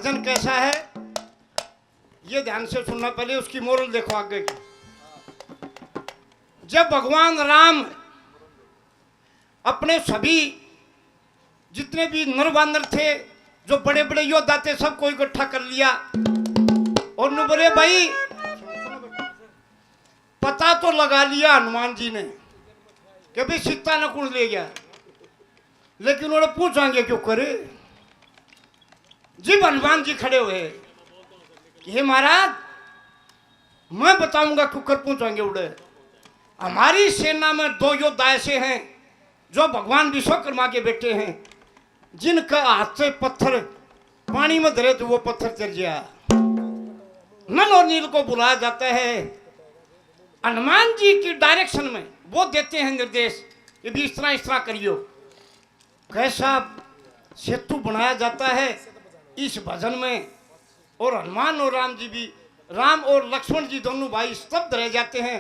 भजन कैसा है ये ध्यान से सुनना, पहले उसकी मोरल देखो आगे की। जब भगवान राम अपने सभी जितने भी नर बानर थे, जो बड़े बड़े योद्धा थे, सबको इकट्ठा कर लिया और न बोले भाई पता तो लगा लिया हनुमान जी ने कि भाई सीता ने कौन ले गया, लेकिन उन्होंने पूछांगे क्यों करे। जी हनुमान जी खड़े हुए कि हे महाराज मैं बताऊंगा क्यों कर पूछांगे उड़े। हमारी सेना में 2 योद्धा ऐसे हैं जो भगवान विश्वकर्मा के बेटे हैं, जिनका हाथ से पत्थर पानी में धरे तो वो पत्थर चल गया। नल और नील को बुलाया जाता है, हनुमान जी की डायरेक्शन में वो देते हैं निर्देश कि भी इस तरह करियो। कैसा सेतु बनाया जाता है इस भजन में, और हनुमान और राम जी भी, राम और लक्ष्मण जी दोनों भाई स्तब्ध रह जाते हैं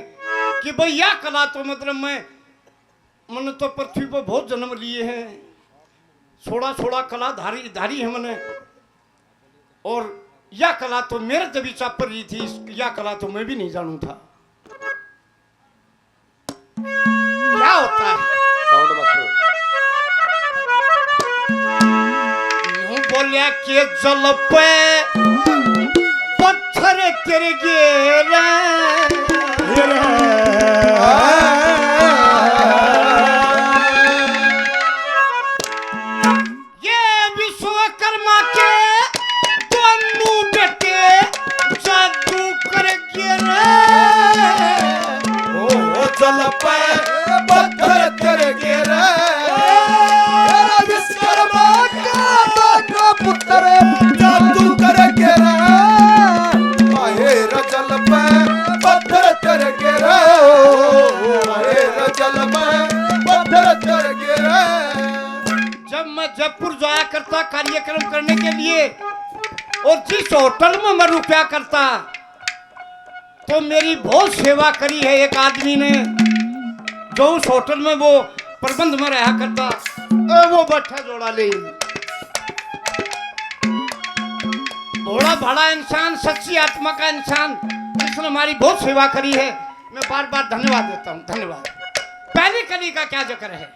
कि भाई यह कला तो मतलब मैंने तो पृथ्वी पर बहुत जन्म लिए हैं, थोड़ा कला धारी है मैंने, और यह कला तो मेरे जब चापर रही थी, यह कला तो मैं भी नहीं जानू था। क्या होता है यूं बोलिया के जल पे पत्थर तेरे गिरे, ये विश्वकर्मा के दोनों बेटे जादू कर गिरे। ओ जल पे पत्थर तेरे गिरे, विश्वकर्मा का दोनों पुत्र जादू कर गिरे। जल पे पत्थर तेरे गिरे, जल पे पत्थर तेरे गिरे। जब मैं जयपुर जाया करता कार्यक्रम करने के लिए और जिस होटल में मैं रुपया करता, तो मेरी बहुत सेवा करी है एक आदमी ने, जो उस होटल में वो प्रबंध में रहा करता, वो बैठा जोड़ा ले भोला भाड़ा इंसान, सच्ची आत्मा का इंसान, जिसने हमारी बहुत सेवा करी है। मैं बार बार धन्यवाद देता हूँ, धन्यवाद। पहली कली का क्या जिक्र है।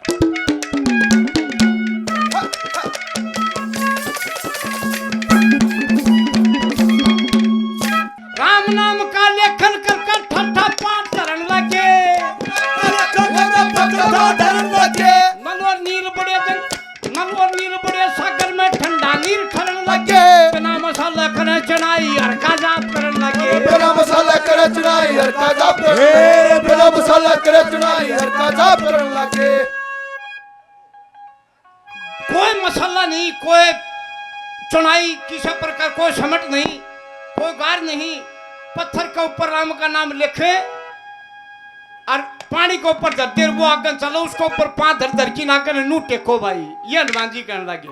राम नाम का लेखन कर कर ठट्ठा पाठ धरन लगे, मनोर नील बड़े सागर में ठंडा नीर ठरन लगे। बिना मसाला करे चनाई हर का जाप करन लगे, बिना मसाला करे चुनाई हर का जाप करन, बिना मसाला करे चुनाई हर का जाप करन लगे। कोई मसाला नहीं, कोई चुनाई किसी प्रकार, कोई समट नहीं, कोई गार नहीं। पत्थर के ऊपर राम का नाम लिखे और पानी के ऊपर धर दे, वो आगे चलो उसके ऊपर 5 धर की नाके नू टेको भाई। ये हनुमान जी कहने लगे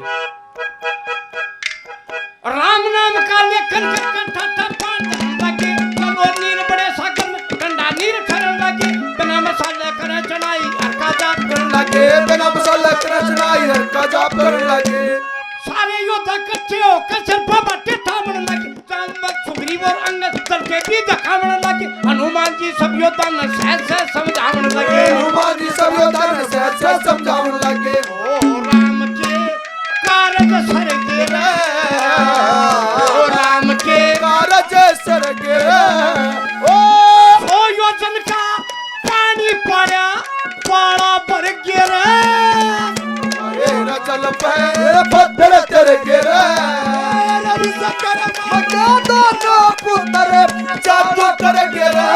राम नाम का लेखन कर ठट्ठा पाठ धरन लगे, मनोर नील बड़े सागर में ठंडा नीर ठरन लगे। बिना मसाले करे चनाई हर का जाप करन लगे, बिना मसाला करे चुनाई हर का जाप करन लगे। सारे योद्धा कच्चे होकर सिर पर बट्टे ठामने लगे, जामवंत सुग्रीव और अंगद दल के भी दिखावने लगे। हनुमान जी सब योद्धा ने सहज से समझावने लगे, हनुमान जी सब योद्धा ने सहज से समझावने लगे। ओ राम के कारज सर गिरे, ओ राम के कारज सर गिरे। ओ योजन का पानी पड़ा पाड़ा भर गिरे। जल पे पत्थर तेरे गिरे, विश्वकर्मा के दोनों पुत्र जादू कर गिरे।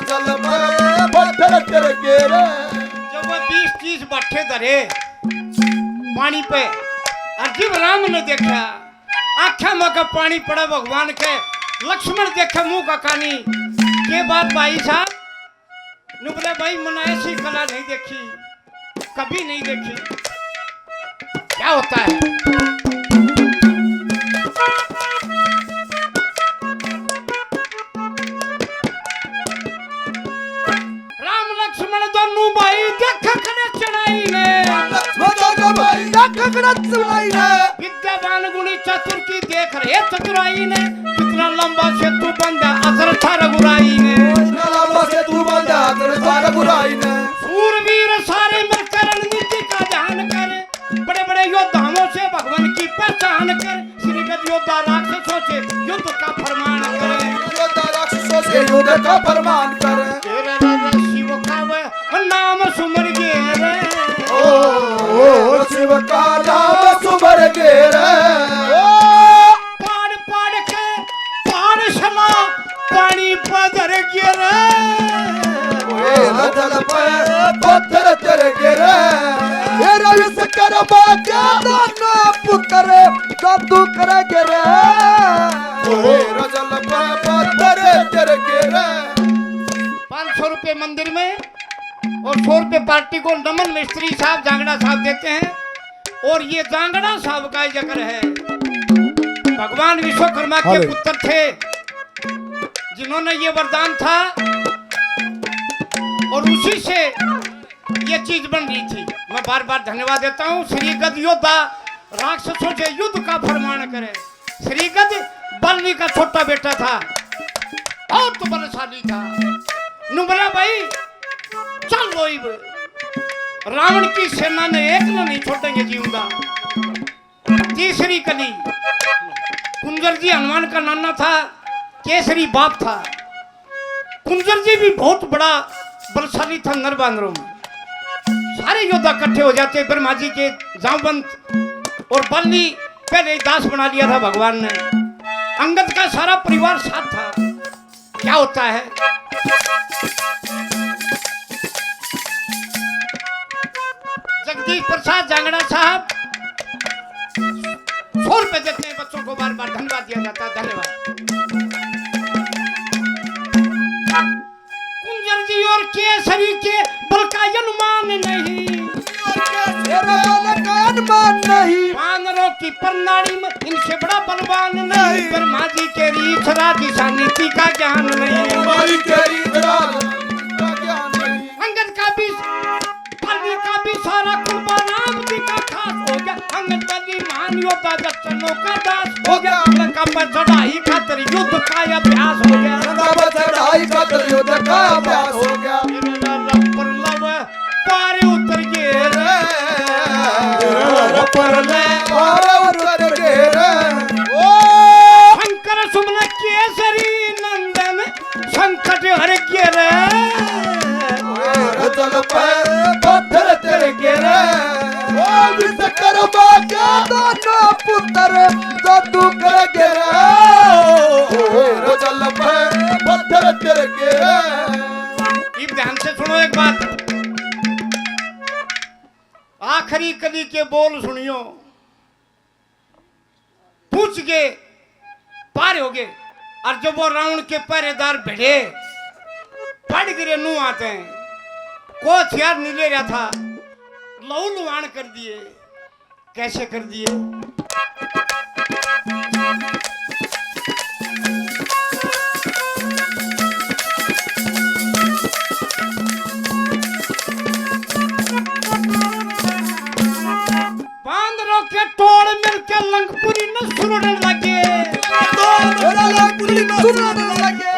जल पे पत्थर तेरे गिरे। जब वो 20-30 बट्ठे धरे पानी पे, अजीब राम ने देखा आख्या मुंह का पानी पड़ा भगवान के। लक्ष्मण देखे मुंह का कानी के बात भाई साहब नुबले भाई मैंने ऐसी कला नहीं देखी, कभी नहीं देखी। क्या होता है राम लक्ष्मण दोनों भाई देख कर चढ़ाई ने, भाई देख कर चढ़ाई ने। विद्यावान ज्ञान गुणी चतुर की देख रहे चतुराई ने, कितना लंबा से तू बंदा असर था रघुराई ने, इतना लंबा से तू बंदा असर था रघुराई ने। सूरवीर सारे मिलकर रणनीति का ध्यान कर, बड़े बड़े योद्धाओं से भगवान की पहचान कर, श्रीगद योद्धा राक्षसों से युद्ध का फरमान करे, योद्धा राक्षसों से युद्ध का फरमान करे। शिव का वह नाम सुमर गे रे, ओ शिव का नाम सुमर गे रे। पाड़ पाड़ के पाठशाला पानी पधर गे रे, जल पर पत्थर चढ़ गे रे। मेरा विश्वकर्मा का दाना पुत्र जादू कर गे रे। जल पर पत्थर चढ़ गे रे। 500 रुपए मंदिर में और 100 रुपए पार्टी को नमन मिस्त्री साहब जांगड़ा साहब देते हैं। और ये जांगड़ा साहब का जिक्र है, भगवान विश्वकर्मा के पुत्र थे जिन्होंने ये वरदान था और उसी से ये चीज बन रही थी। मैं बार बार धन्यवाद देता हूँ। श्रीगद योद्धा राक्षसों से युद्ध का फरमान करे। श्रीगद बलनी का छोटा बेटा था और तो बलशाली था। नुबला भाई चल लो इब, रावण की सेना ने एक न नहीं छोड़ेंगे जीऊंगा। तीसरी कली कुंजर जी हनुमान का नाना था, केसरी बाप था। कुंजर जी भी बहुत बड़ा बलशाली था नर बानरों में। सारे योद्धा इकट्ठे हो जाते ब्रह्मा जी के जामवंत और बलनी पहले ही दास बना लिया था भगवान ने। अंगद का सारा परिवार साथ था। क्या होता है, जगदीश प्रसाद जांगड़ा साहब 100 रुपए देते हैं बच्चों को, बार बार धन्यवाद दिया जाता है। धन्यवाद। कुंजर जी और केसरी के बल का अनुमान नहीं, वानरों की प्रणाली में इनसे बड़ा बलवान नहीं। ब्रह्मा जी के रीछ राधिशा नीति का ज्ञान नहीं। अंगद का भी बलि का भी सारा कुर्बान राम जी का खास हो गया। अंगद बलि महान योद्धा दक्षिणों का दास हो गया। लंका पर चढ़ाई खातर युद्ध का अभ्यास हो गया। चढ़ाई खातर युद्ध का अभ्यास हो गया। पारे उतर गे रे, शंकर सुमन केसरी नंदन संकट हर गे रे। जल पर पत्थर चढ़ गे रे। विश्वकर्मा का दाना पुत्र जादू कर गे रे। जल पर पत्थर चढ़ गे रे। ध्यान से सुनो एक बात, आखिरी कली के बोल सुनियो। पूछ गए पार हो गए, और जब वो रावण के पहरेदार भिड़े पड़ गिरे नू आते हैं, को हथियार नहीं ले रहा था, लहू लुहान कर दिए। कैसे कर दिए, बांदरों के टोल मिलकर लंकपुरी न सुरने लगे।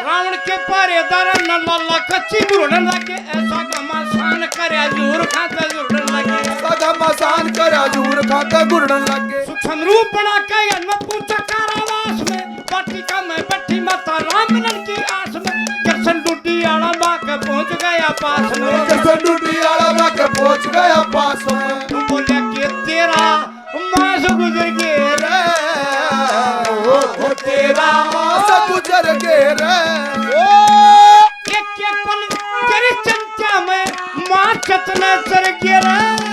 रावण के पहरेदार न लल्ला कच्ची गुरने लगे। ऐसा घमासान करे हजूर खाते जुड़ने लगे। घमासान करे हजूर खाते गुरने लगे। सूक्ष्म रूप बना के न पूछा कारावास में, वाटिका में बैठी माता रामनन की आस में। कृष्ण डूटी आला बाके पहुंच गया पास में। कृष्ण डूटी आला बाके पहुंच गया पास में। तू बोला कि तेरा मास गुजर गए रे, ओ तेरा मास गुजर गए रे। एक एक पल तेरी चिंता में मां कितने चढ़ गए रे।